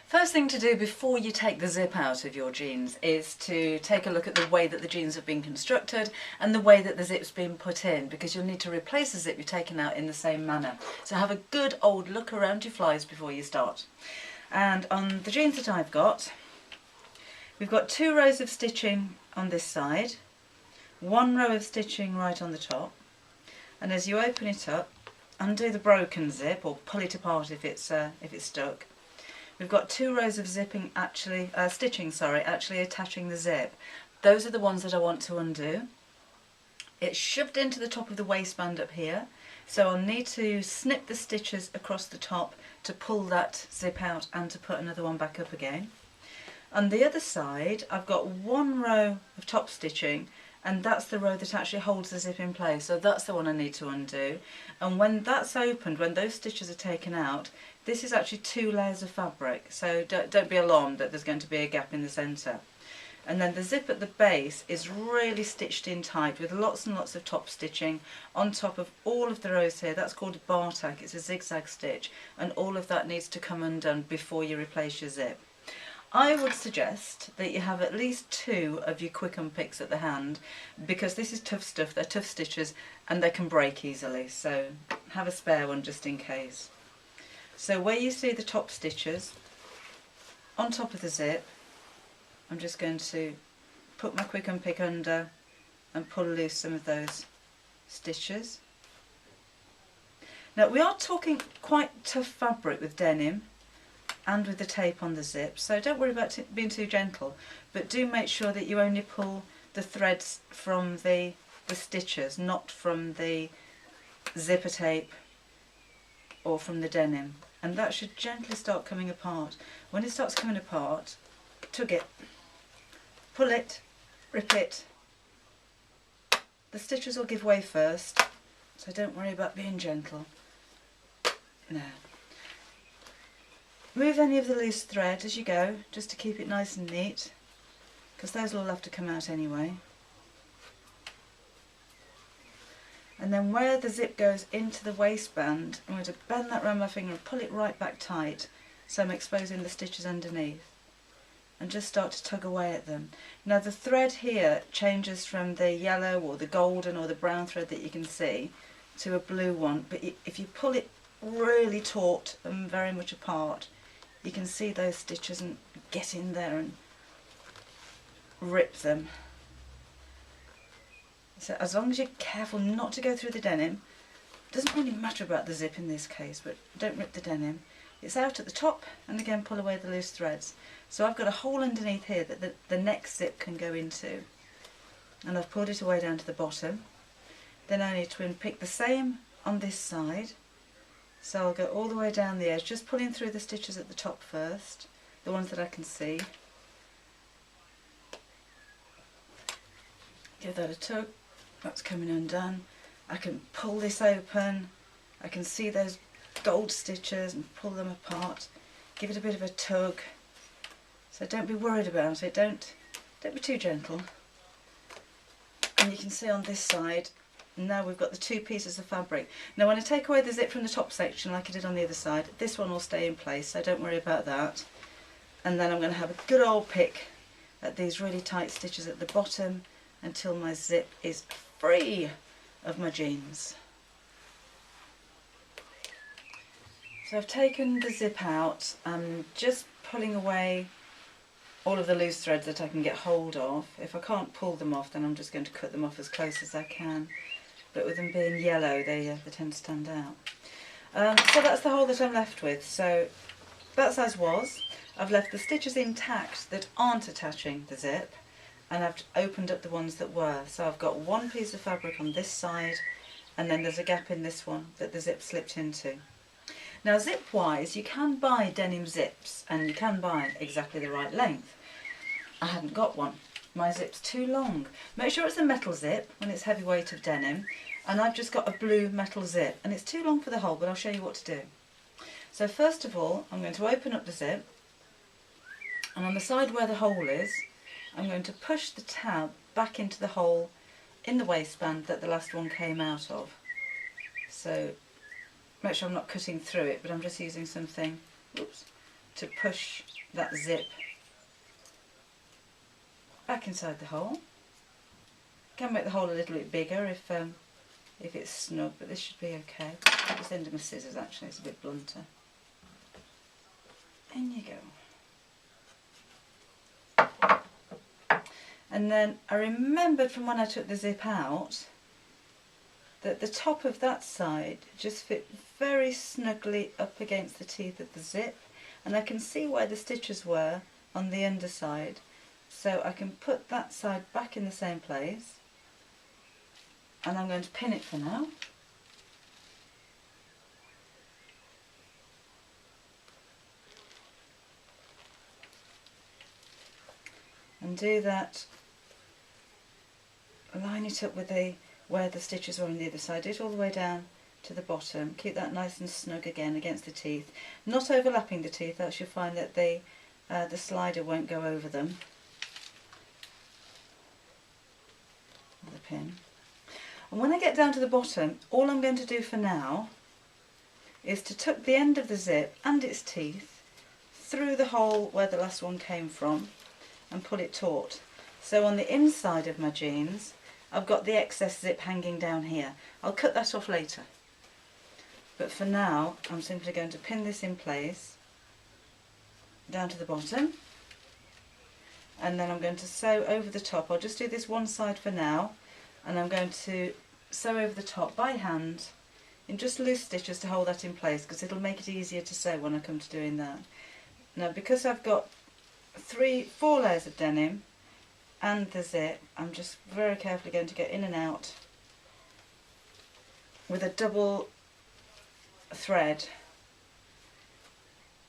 First thing to do before you take the zip out of your jeans is to take a look at the way that the jeans have been constructed and the way that the zip's been put in, because you'll need to replace the zip you've taken out in the same manner. So have a good old look around your flies before you start. And on the jeans that I've got, we've got 2 rows of stitching on this side, 1 row of stitching right on the top, and as you open it up, undo the broken zip or pull it apart if it's stuck. We've got 2 rows of stitching actually attaching the zip. Those are the ones that I want to undo. It's shoved into the top of the waistband up here, so I'll need to snip the stitches across the top to pull that zip out and to put another one back up again. On the other side, I've got 1 row of top stitching, and that's the row that actually holds the zip in place, so that's the one I need to undo. And when that's opened, when those stitches are taken out, this is actually 2 layers of fabric, so don't be alarmed that there's going to be a gap in the centre. And then the zip at the base is really stitched in tight with lots and lots of top stitching on top of all of the rows here. That's called a bar tack, it's a zigzag stitch, and all of that needs to come undone before you replace your zip. I would suggest that you have at least 2 of your quick unpicks at the hand, because this is tough stuff, they're tough stitches and they can break easily, so have a spare one just in case. So where you see the top stitches, on top of the zip, I'm just going to put my quick unpick under and pull loose some of those stitches. Now we are talking quite tough fabric with denim and with the tape on the zip, so don't worry about being too gentle, but do make sure that you only pull the threads from the stitches, not from the zipper tape or from the denim, and that should gently start coming apart. When it starts coming apart, tug it, pull it, rip it. The stitches will give way first, so don't worry about being gentle. Now, move any of the loose thread as you go, just to keep it nice and neat, because those will all have to come out anyway. And then where the zip goes into the waistband, I'm going to bend that around my finger and pull it right back tight, so I'm exposing the stitches underneath, and just start to tug away at them. Now the thread here changes from the yellow or the golden or the brown thread that you can see to a blue one, but if you pull it really taut and very much apart, you can see those stitches and get in there and rip them. So as long as you're careful not to go through the denim, it doesn't really matter about the zip in this case, but don't rip the denim. It's out at the top, and again pull away the loose threads. So I've got a hole underneath here that the next zip can go into, and I've pulled it away down to the bottom. Then I need to pick the same on this side, so I'll go all the way down the edge, just pulling through the stitches at the top first, the ones that I can see. Give that a tug, that's coming undone. I can pull this open, I can see those gold stitches and pull them apart. Give it a bit of a tug. So don't be worried about it, don't be too gentle. And you can see on this side, now we've got the 2 pieces of fabric. Now when I take away the zip from the top section like I did on the other side, this one will stay in place, so don't worry about that. And then I'm going to have a good old pick at these really tight stitches at the bottom until my zip is free of my jeans. So I've taken the zip out, I'm just pulling away all of the loose threads that I can get hold of. If I can't pull them off, then I'm just going to cut them off as close as I can. But with them being yellow, they tend to stand out. So that's the hole that I'm left with. So that's as was. I've left the stitches intact that aren't attaching the zip, and I've opened up the ones that were. So I've got 1 piece of fabric on this side, and then there's a gap in this one that the zip slipped into. Now zip wise, you can buy denim zips, and you can buy exactly the right length. I hadn't got one. My zip's too long. Make sure it's a metal zip when it's heavy weight of denim, and I've just got a blue metal zip, and it's too long for the hole, but I'll show you what to do. So first of all, I'm going to open up the zip, and on the side where the hole is, I'm going to push the tab back into the hole in the waistband that the last one came out of. So make sure I'm not cutting through it, but I'm just using something, oops, to push that zip back inside the hole. Can make the hole a little bit bigger if it's snug, but this should be okay. I'll just end of my scissors actually, it's a bit blunter. In you go. And then I remembered from when I took the zip out that the top of that side just fit very snugly up against the teeth of the zip, and I can see where the stitches were on the underside, so I can put that side back in the same place, and I'm going to pin it for now. And do that, line it up with where the stitches are on the other side, do it all the way down to the bottom, keep that nice and snug again against the teeth, not overlapping the teeth, else you'll find that the slider won't go over them, the pin. And when I get down to the bottom, all I'm going to do for now is to tuck the end of the zip and its teeth through the hole where the last one came from and pull it taut. So on the inside of my jeans I've got the excess zip hanging down here. I'll cut that off later, but for now I'm simply going to pin this in place down to the bottom, and then I'm going to sew over the top. I'll just do this one side for now, and I'm going to sew over the top by hand in just loose stitches to hold that in place, because it'll make it easier to sew when I come to doing that. Now because I've got 4 layers of denim and the zip, I'm just very carefully going to go in and out with a double thread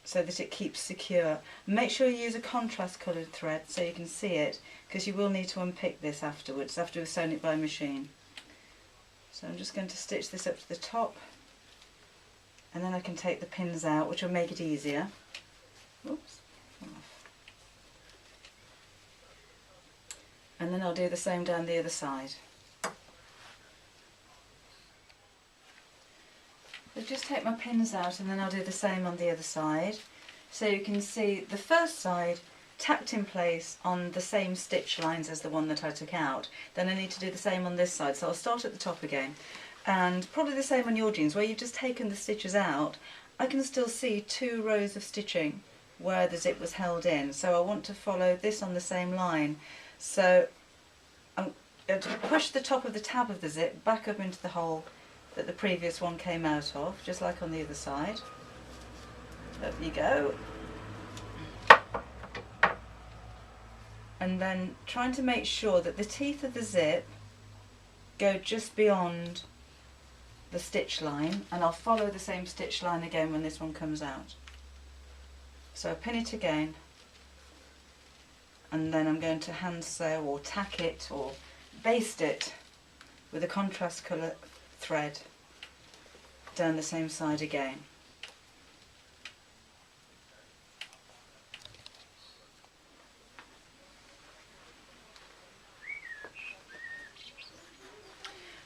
so that it keeps secure. Make sure you use a contrast coloured thread so you can see it, because you will need to unpick this afterwards after we've sewn it by machine. So I'm just going to stitch this up to the top, and then I can take the pins out, which will make it easier. Oops. And then I'll do the same down the other side. So just take my pins out, and then I'll do the same on the other side. So you can see the first side tacked in place on the same stitch lines as the one that I took out. Then I need to do the same on this side, so I'll start at the top again. And probably the same on your jeans, where you've just taken the stitches out, I can still see 2 rows of stitching where the zip was held in. So I want to follow this on the same line. So I'm going to push the top of the tab of the zip back up into the hole that the previous one came out of, just like on the other side. Up you go. And then trying to make sure that the teeth of the zip go just beyond the stitch line, and I'll follow the same stitch line again when this one comes out. So I pin it again, and then I'm going to hand sew or tack it or baste it with a contrast colour thread down the same side again.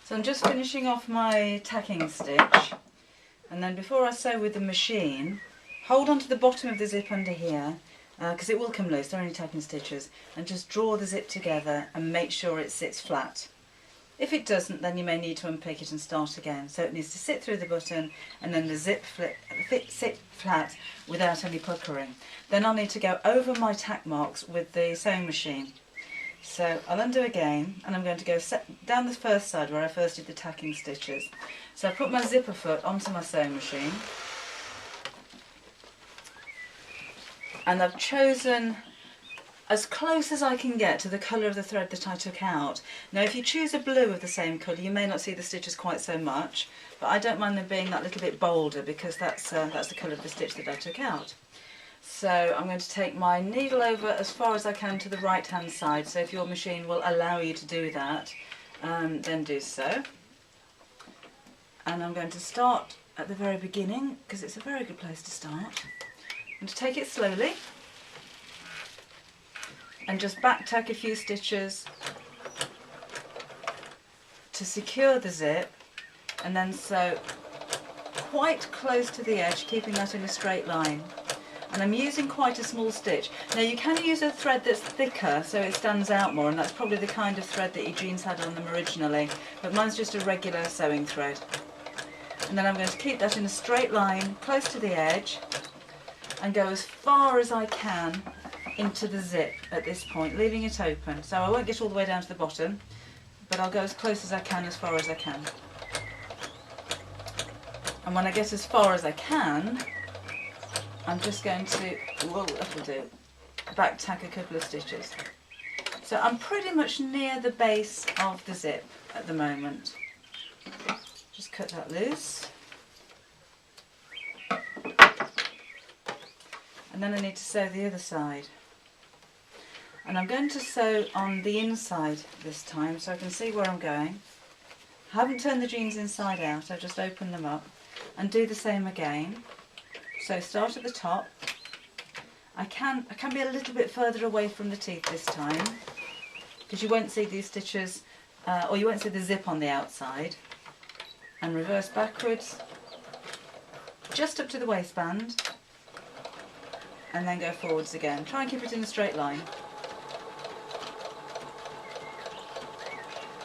So I'm just finishing off my tacking stitch, and then before I sew with the machine, hold on to the bottom of the zip under here, because it will come loose, they're only tacking stitches, and just draw the zip together and make sure it sits flat. If it doesn't, then you may need to unpick it and start again. So it needs to sit through the button, and then the zip sit flat without any puckering. Then I'll need to go over my tack marks with the sewing machine. So I'll undo again, and I'm going to go down the first side where I first did the tacking stitches. So I put my zipper foot onto my sewing machine, and I've chosen as close as I can get to the colour of the thread that I took out. Now if you choose a blue of the same colour, you may not see the stitches quite so much, but I don't mind them being that little bit bolder, because that's the colour of the stitch that I took out. So I'm going to take my needle over as far as I can to the right hand side, so if your machine will allow you to do that, then do so. And I'm going to start at the very beginning, because it's a very good place to start. I'm going to take it slowly and just back tack a few stitches to secure the zip, and then sew quite close to the edge, keeping that in a straight line. And I'm using quite a small stitch. Now you can use a thread that's thicker so it stands out more, and that's probably the kind of thread that your jeans had on them originally, but mine's just a regular sewing thread. And then I'm going to keep that in a straight line close to the edge and go as far as I can into the zip at this point, leaving it open. So I won't get all the way down to the bottom, but I'll go as close as I can, as far as I can. And when I get as far as I can, I'm just going to, whoa, that'll do, back tack a couple of stitches. So I'm pretty much near the base of the zip at the moment. Just cut that loose. And then I need to sew the other side. And I'm going to sew on the inside this time so I can see where I'm going. I haven't turned the jeans inside out, I've just opened them up. And do the same again. So start at the top. I can be a little bit further away from the teeth this time, because you won't see these stitches, or you won't see the zip on the outside. And reverse backwards, just up to the waistband, and then go forwards again. Try and keep it in a straight line.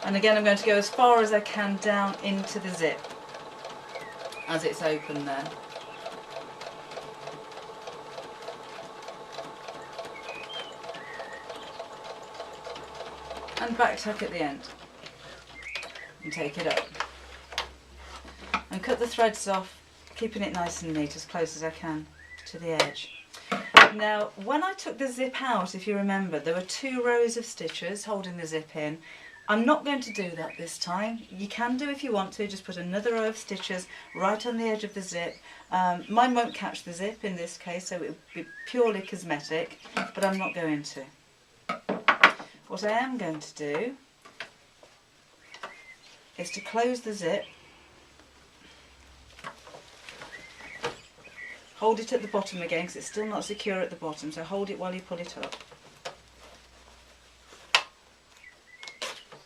And again I'm going to go as far as I can down into the zip as it's open there. And back tuck at the end. And take it up. And cut the threads off, keeping it nice and neat, as close as I can to the edge. Now, when I took the zip out, if you remember, there were 2 rows of stitches holding the zip in. I'm not going to do that this time. You can do if you want to, just put another row of stitches right on the edge of the zip. Mine won't catch the zip in this case, so it will be purely cosmetic, but I'm not going to. What I am going to do is to close the zip, hold it at the bottom again because it's still not secure at the bottom, so hold it while you pull it up.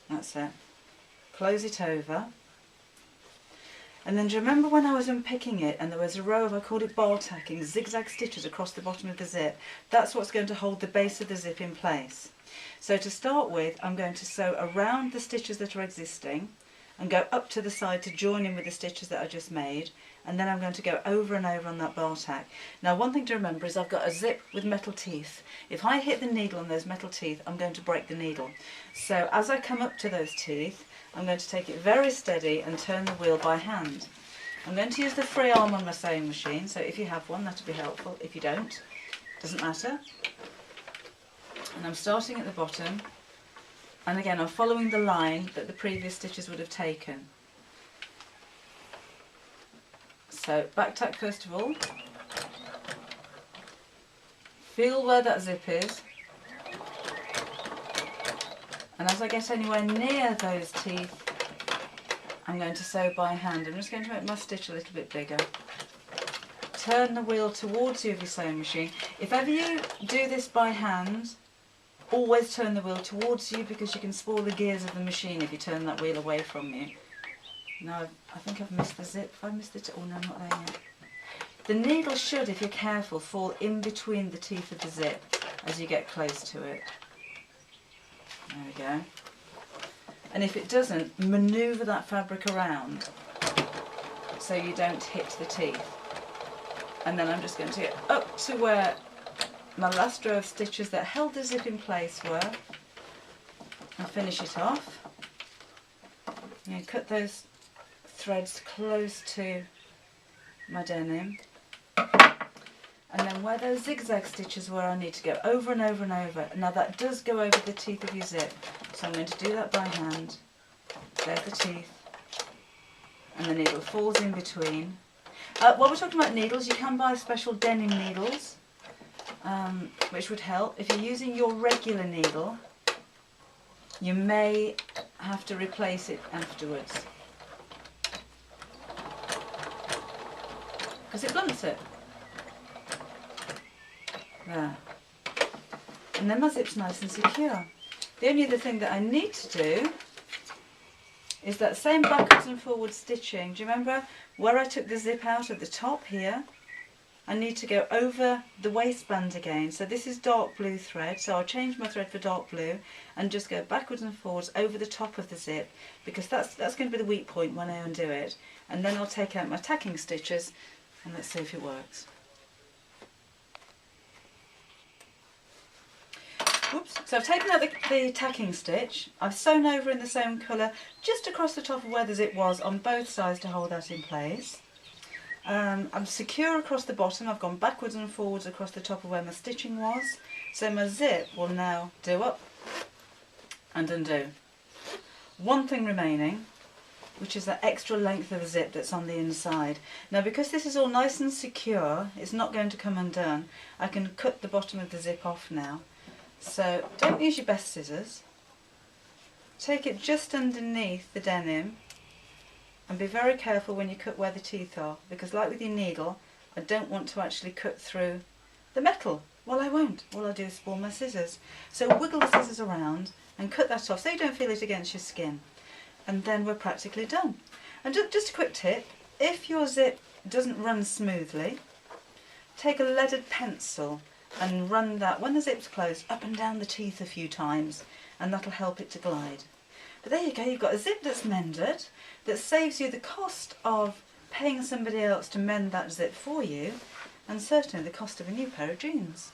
That's it. Close it over. And then do you remember when I was unpicking it and there was a row of, I called it ball tacking, zigzag stitches across the bottom of the zip? That's what's going to hold the base of the zip in place. So to start with, I'm going to sew around the stitches that are existing and go up to the side to join in with the stitches that I just made, and then I'm going to go over and over on that bar tack. Now one thing to remember is I've got a zip with metal teeth. If I hit the needle on those metal teeth, I'm going to break the needle. So as I come up to those teeth, I'm going to take it very steady and turn the wheel by hand. I'm going to use the free arm on my sewing machine, so if you have one that would be helpful. If you don't, doesn't matter. And I'm starting at the bottom, and again I'm following the line that the previous stitches would have taken. So back tack first of all, feel where that zip is, and as I get anywhere near those teeth I'm going to sew by hand. I'm just going to make my stitch a little bit bigger. Turn the wheel towards you of your sewing machine. If ever you do this by hand, always turn the wheel towards you, because you can spoil the gears of the machine if you turn that wheel away from you. Now, I think I've missed the zip. Have I missed it? Oh no, I'm not there yet. The needle should, if you're careful, fall in between the teeth of the zip as you get close to it. There we go. And if it doesn't, manoeuvre that fabric around so you don't hit the teeth. And then I'm just going to get up to where my last row of stitches that held the zip in place were, and finish it off. And cut those threads close to my denim, and then where those zigzag stitches were, I need to go over and over and over. Now that does go over the teeth of your zip, so I'm going to do that by hand. There's the teeth, and the needle falls in between. While we're talking about needles, you can buy special denim needles, which would help. If you're using your regular needle, you may have to replace it afterwards, because it blunts it. There. And then my zip's nice and secure. The only other thing that I need to do is that same backwards and forward stitching. Do you remember where I took the zip out at the top here? I need to go over the waistband again. So this is dark blue thread, so I'll change my thread for dark blue and just go backwards and forwards over the top of the zip, because that's going to be the weak point when I undo it. And then I'll take out my tacking stitches and let's see if it works. Oops. So I've taken out the tacking stitch, I've sewn over in the same colour just across the top of where the zip was on both sides to hold that in place. I'm secure across the bottom, I've gone backwards and forwards across the top of where my stitching was, so my zip will now do up and undo. One thing remaining, which is that extra length of the zip that's on the inside. Now because this is all nice and secure, it's not going to come undone, I can cut the bottom of the zip off now. So don't use your best scissors, take it just underneath the denim and be very careful when you cut where the teeth are, because like with your needle, I don't want to actually cut through the metal. Well, I won't, all I do is spoil my scissors. So wiggle the scissors around and cut that off so you don't feel it against your skin. And then we're practically done. And just a quick tip, if your zip doesn't run smoothly, take a leaded pencil and run that, when the zip's closed, up and down the teeth a few times, and that'll help it to glide. But there you go, you've got a zip that's mended, that saves you the cost of paying somebody else to mend that zip for you, and certainly the cost of a new pair of jeans.